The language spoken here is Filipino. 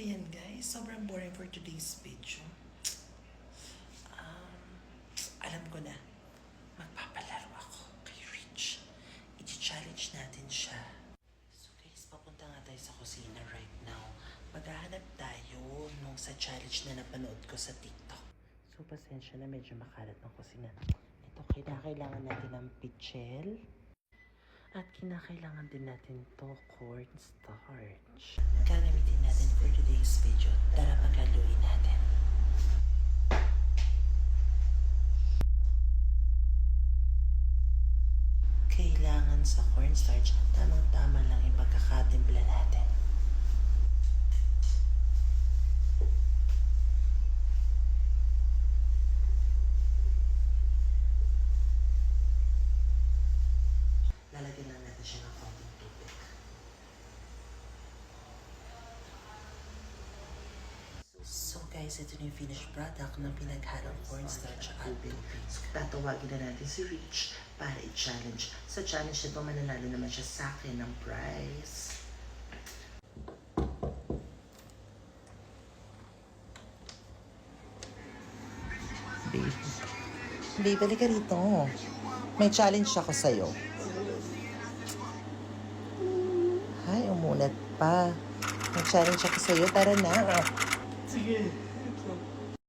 ayan guys, sobrang boring for today's video. Alam ko na, magpapalaro ako kay Rich. I-challenge natin siya. So guys, papunta nga tayo sa kusina right now. Maghahanap tayo nung sa challenge na napanood ko sa TikTok. So pasensya na, medyo makalat ng kusina. Ito, kailangan natin ng pichel. At kinakailangan din natin to cornstarch. Gagamitin natin for today's video. Tara, paghaluin natin. Kailangan sa cornstarch, tamang-tama lang yung pagkakatimpla natin. Lalagyan lang natin siya ng konting tubig. So guys, ito na yung finished product ng pinaghalong cornstarch at tubig. So tatawagin na natin si Rich para i-challenge. Sa challenge na ito, mananalo naman siya sa akin ng prize. Babe, balik ka rito. May challenge ako sa'yo. Ay, umunat pa. May challenge ako sa'yo. Tara na. Sige.